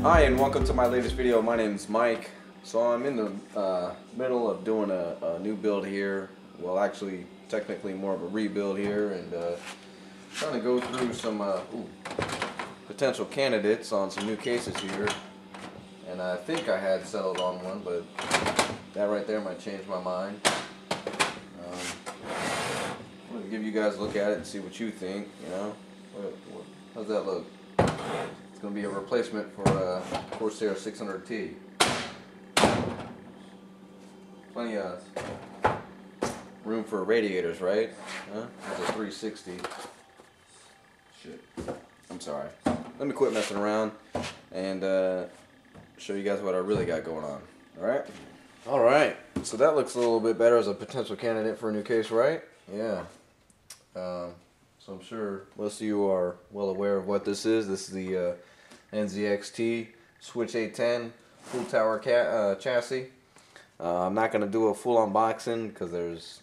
Hi and welcome to my latest video. My name's Mike. So I'm in the middle of doing a new build here. Well, actually, technically more of a rebuild here, and trying to go through some potential candidates on some new cases here. And I think I had settled on one, but that right there might change my mind. I'm going to give you guys a look at it and see what you think. You know, how's that look? It's going to be a replacement for Corsair 600T. Plenty of room for radiators, right? Huh? That's a 360. Shit. I'm sorry. Let me quit messing around and show you guys what I really got going on. Alright? Alright. So that looks a little bit better as a potential candidate for a new case, right? Yeah. So I'm sure most of you are well aware of what this is. This is the NZXT Switch 810 full tower chassis. I'm not going to do a full unboxing because there's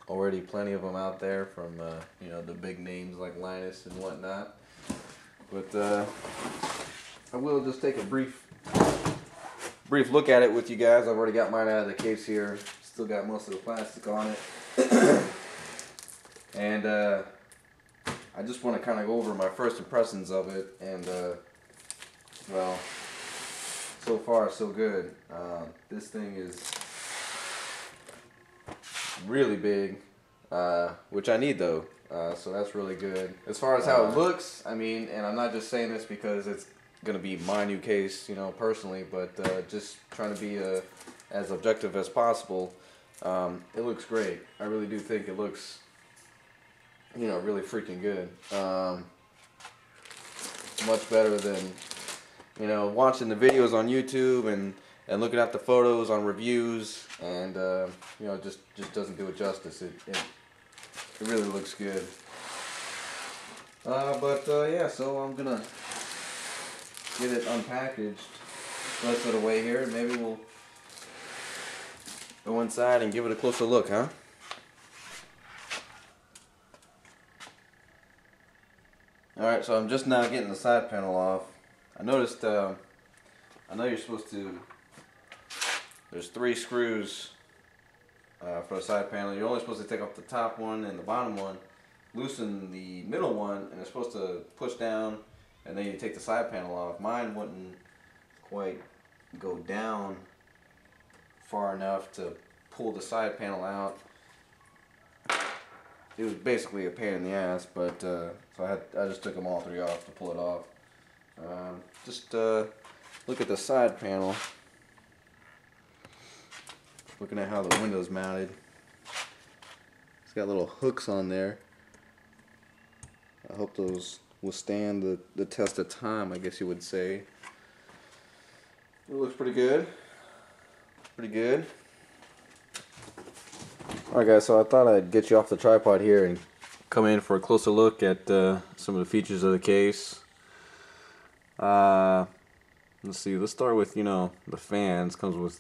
already plenty of them out there from you know, the big names like Linus and whatnot. But I will just take a brief look at it with you guys. I've already got mine out of the case here. Still got most of the plastic on it. And I just want to kind of go over my first impressions of it, and well, so far so good. This thing is really big, which I need though, so that's really good. As far as how it looks, I mean, and I'm not just saying this because it's going to be my new case, you know, personally, but just trying to be as objective as possible. It looks great. I really do think it looks, you know, really freaking good. Much better than, you know, watching the videos on YouTube and looking at the photos on reviews, and you know, it just doesn't do it justice. It really looks good. Yeah, so I'm gonna get it unpackaged the rest of the way here, and maybe we'll go inside and give it a closer look, huh? Alright, so I'm just now getting the side panel off. I noticed, I know you're supposed to, there's 3 screws for the side panel. You're only supposed to take off the top one and the bottom one, loosen the middle one, and it's supposed to push down, and then you take the side panel off. Mine wouldn't quite go down far enough to pull the side panel out. It was basically a pain in the ass, but so I just took them all 3 off to pull it off. Just look at the side panel. Looking at how the window's mounted. It's got little hooks on there. I hope those will stand the test of time, I guess you would say. It looks pretty good. Pretty good. Alright guys, so I thought I'd get you off the tripod here and come in for a closer look at some of the features of the case. Let's see, let's start with, you know, the fans. Comes with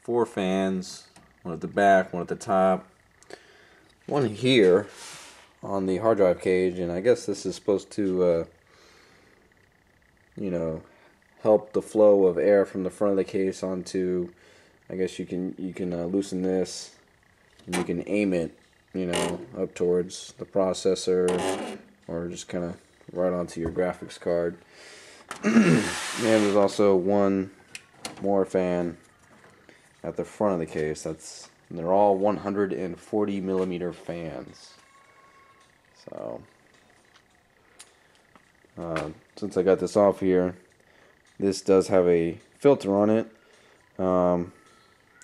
4 fans, one at the back, one at the top, one here on the hard drive cage, and I guess this is supposed to you know, help the flow of air from the front of the case onto, I guess you can loosen this. And you can aim it, you know, up towards the processor or just kind of right onto your graphics card. And there's also one more fan at the front of the case. They're all 140 millimeter fans. So since I got this off here, this does have a filter on it. And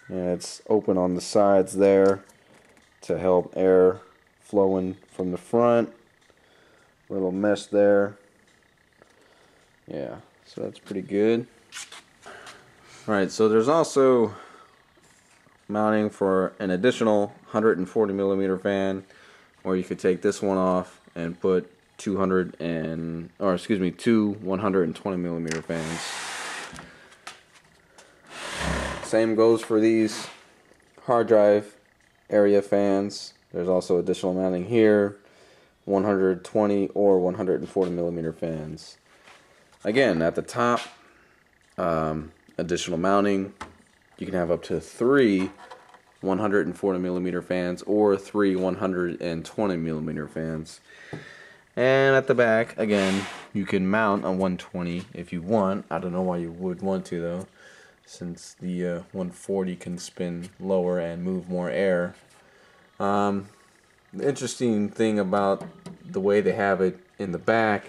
it's open on the sides there to help air flowing from the front. Little mesh there. Yeah, so that's pretty good. Alright, so there's also mounting for an additional 140 millimeter fan, or you could take this one off and put two 120 millimeter fans. Same goes for these hard drive area fans. There's also additional mounting here, 120 or 140 millimeter fans. again, at the top, additional mounting. You can have up to 3 140mm fans or 3 120mm fans. And at the back, again, you can mount a 120 if you want. I don't know why you would want to, though, since the 140 can spin lower and move more air. The interesting thing about the way they have it in the back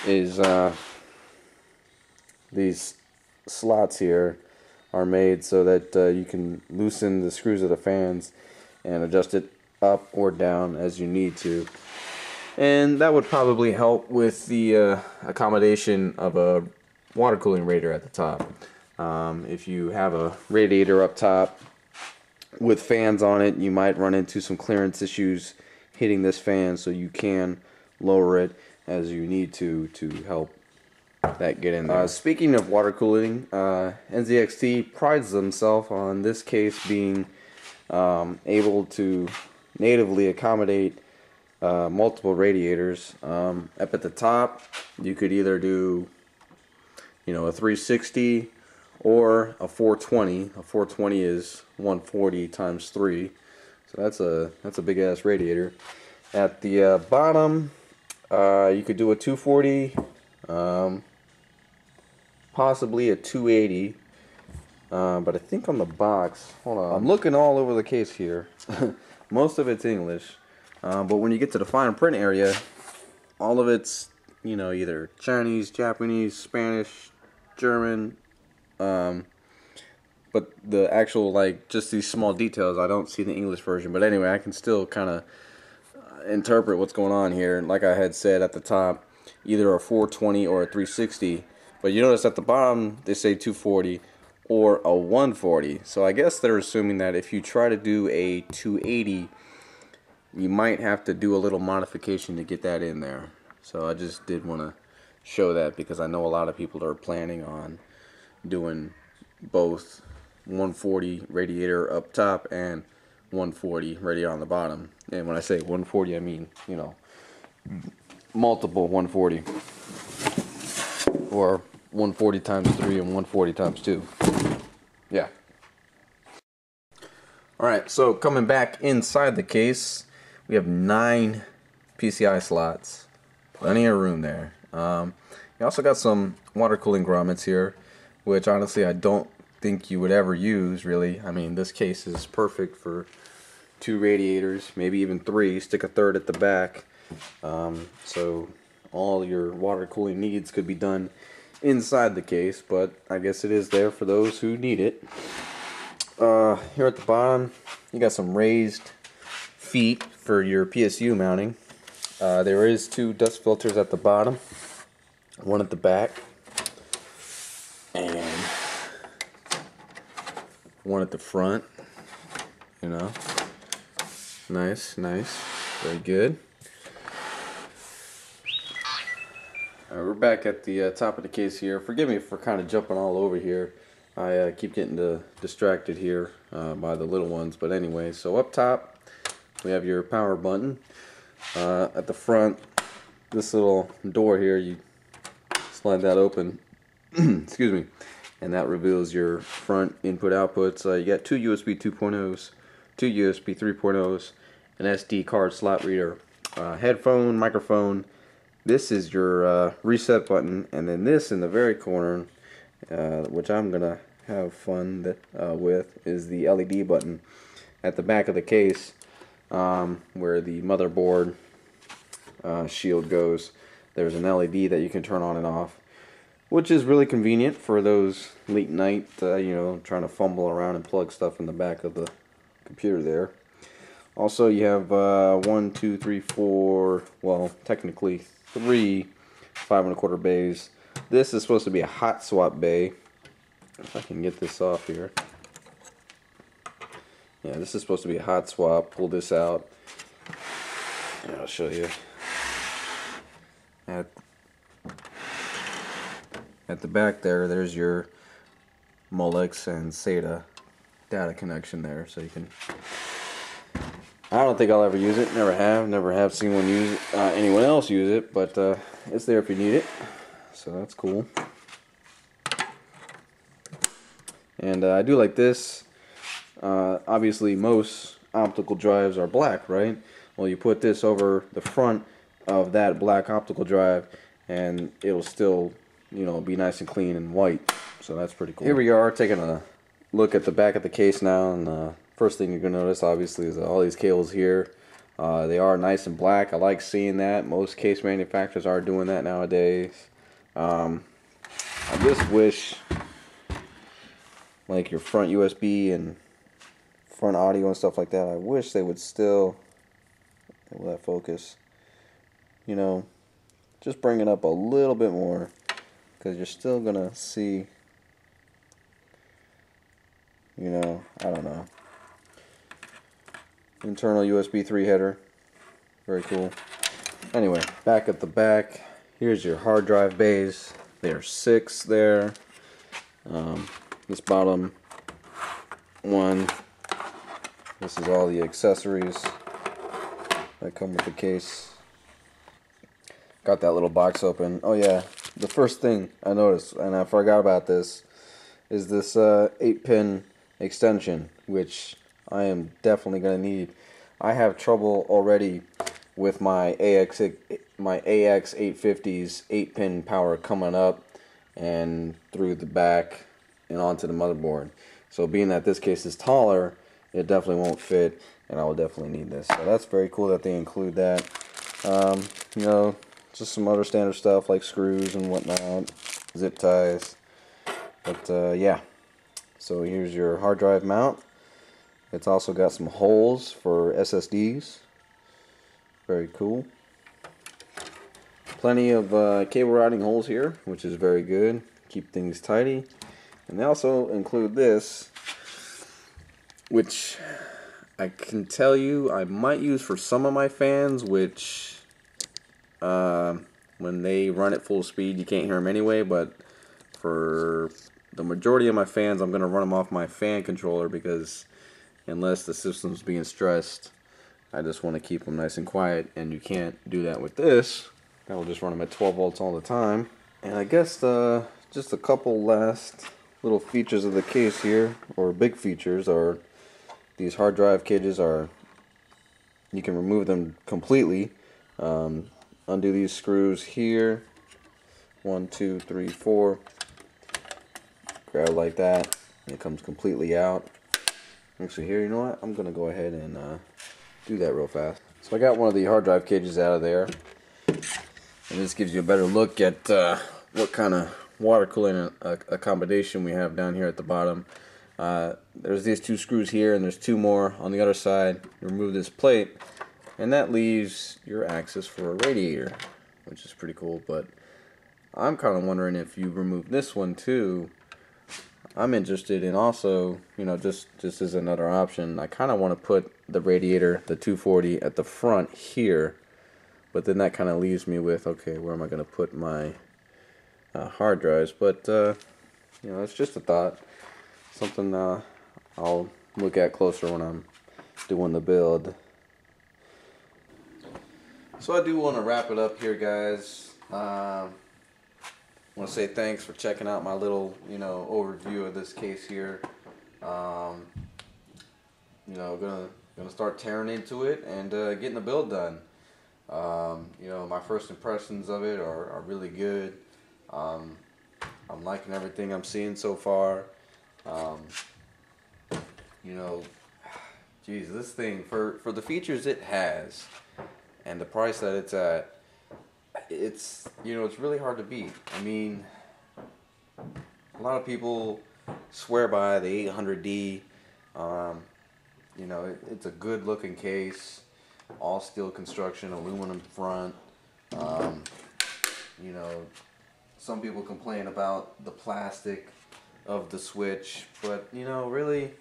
is these slots here are made so that you can loosen the screws of the fans and adjust it up or down as you need to. And that would probably help with the accommodation of a water cooling radiator at the top. If you have a radiator up top with fans on it, you might run into some clearance issues hitting this fan, so you can lower it as you need to help that get in there. Speaking of water cooling, NZXT prides themselves on this case being able to natively accommodate multiple radiators. Up at the top, you could either do, a 360 or a 420. A 420 is 140 times 3, so that's a big ass radiator. At the bottom, you could do a 240, possibly a 280, but I think on the box, hold on, I'm looking all over the case here. Most of it's English, but when you get to the fine print area, all of it's, either Chinese, Japanese, Spanish, German, but the actual, just these small details, I don't see the English version. But anyway, I can still kind of interpret what's going on here. Like I had said at the top, either a 420 or a 360, but you notice at the bottom they say 240 or a 140. So I guess they're assuming that if you try to do a 280, you might have to do a little modification to get that in there. So I just did want to show that, because I know a lot of people are planning on doing both 140 radiator up top and 140 radiator on the bottom. And when I say 140, I mean, multiple 140, or 140 times 3 and 140 times 2. Yeah. Alright, so coming back inside the case, we have 9 PCI slots. Plenty of room there. You also got some water cooling grommets here, which honestly I don't think you would ever use, really. I mean, this case is perfect for 2 radiators, maybe even 3. Stick a third at the back. So all your water cooling needs could be done inside the case, but I guess it is there for those who need it. Here at the bottom, you got some raised feet for your PSU mounting. There is 2 dust filters at the bottom, one at the back, and one at the front. Nice, very good. We're back at the top of the case here. Forgive me for kind of jumping all over here. I keep getting distracted here by the little ones, but anyway, so up top we have your power button. At the front, this little door here, you slide that open, excuse me, and that reveals your front input outputs. You got 2 USB 2.0s, 2 USB 3.0s, an SD card slot reader, headphone, microphone. This is your reset button, and then this in the very corner, which I'm gonna have fun with, is the LED button at the back of the case, where the motherboard shield goes. There's an LED that you can turn on and off, which is really convenient for those late night, trying to fumble around and plug stuff in the back of the computer there. Also, you have 1, 2, 3, 4, well, technically 3 5 1/4 bays. This is supposed to be a hot swap bay. If I can get this off here. Yeah, this is supposed to be a hot swap. Pull this out, and I'll show you. At the back there's your Molex and SATA data connection there, so you can. I don't think I'll ever use it. Never have seen anyone else use it, but it's there if you need it. so that's cool. And I do like this. Obviously most optical drives are black, right? Well, you put this over the front of that black optical drive and it'll still, you know, be nice and clean and white. So that's pretty cool. Here we are taking a look at the back of the case now, and first thing you're going to notice obviously is all these cables here. They are nice and black. I like seeing that. Most case manufacturers are doing that nowadays. I just wish, like your front USB and front audio and stuff like that, I wish they would still, will that focus, you know, just bring it up a little bit more, because you're still gonna see, you know, I don't know. Internal USB 3 header, very cool. Anyway, back at the back, here's your hard drive bays. There are 6 there. This bottom one, this is all the accessories that come with the case. Got that little box open. Oh yeah, the first thing I noticed, and I forgot about this, is this 8-pin extension, which I am definitely going to need. I have trouble already with my AX 850's 8-pin power coming up and through the back and onto the motherboard. So being that this case is taller, it definitely won't fit, and I will definitely need this. So that's very cool that they include that. You know, just some other standard stuff like screws and whatnot, zip ties. But yeah, so here's your hard drive mount. It's also got some holes for SSDs. Very cool. Plenty of cable routing holes here, which is very good. Keep things tidy. And they also include this, which I can tell you I might use for some of my fans, which when they run at full speed you can't hear them anyway, but for the majority of my fans I'm going to run them off my fan controller, because unless the system's being stressed, I just want to keep them nice and quiet, and you can't do that with this. I will just run them at 12 volts all the time. And I guess just a couple last little features of the case here, or big features, are these hard drive cages are, you can remove them completely. Undo these screws here, 1, 2, 3, 4, grab like that, and it comes completely out. Actually here, you know what, I'm gonna go ahead and do that real fast. So I got one of the hard drive cages out of there, and this gives you a better look at what kind of water cooling accommodation we have down here at the bottom. There's these 2 screws here, and there's 2 more on the other side. You remove this plate, and that leaves your access for a radiator, which is pretty cool. But I'm kind of wondering if you remove this one too. I'm interested in also, you know, just as another option, I kind of want to put the radiator, the 240, at the front here. But then that kind of leaves me with, okay, where am I going to put my hard drives? But you know, it's just a thought, something I'll look at closer when I'm doing the build. So I do want to wrap it up here, guys. I want to say thanks for checking out my little, you know, overview of this case here. You know, gonna start tearing into it and getting the build done. You know, my first impressions of it are really good. I'm liking everything I'm seeing so far. You know, geez, this thing, for the features it has and the price that it's at, it's, you know, it's really hard to beat. I mean, a lot of people swear by the 800D. You know, it's a good looking case, all steel construction, aluminum front. You know, some people complain about the plastic of the switch, but you know, really,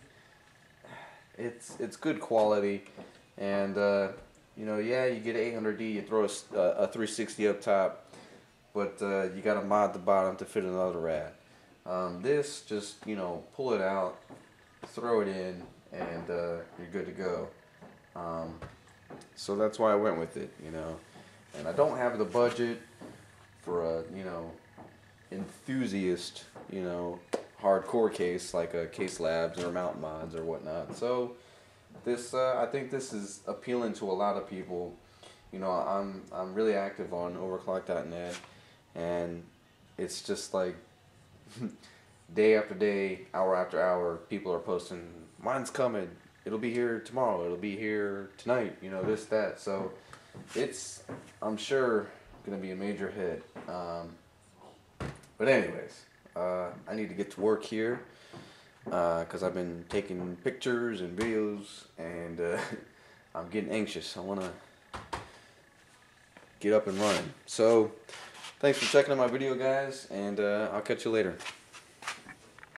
it's good quality. And you know, yeah, you get 800D, you throw a 360 up top, but you got to mod the bottom to fit another rad. This, just, you know, pull it out, throw it in, and you're good to go. So that's why I went with it, you know. And I don't have the budget for a, you know, enthusiast, you know, hardcore case like a Case Labs or Mountain Mods or whatnot. So this, I think this is appealing to a lot of people. You know, I'm really active on overclock.net, and it's just like day after day, hour after hour, people are posting, mine's coming, it'll be here tomorrow, it'll be here tonight, you know, this, that. So it's, I'm sure, gonna be a major hit. But anyways, I need to get to work here because I've been taking pictures and videos, and I'm getting anxious. I want to get up and running. So thanks for checking out my video, guys, and I'll catch you later.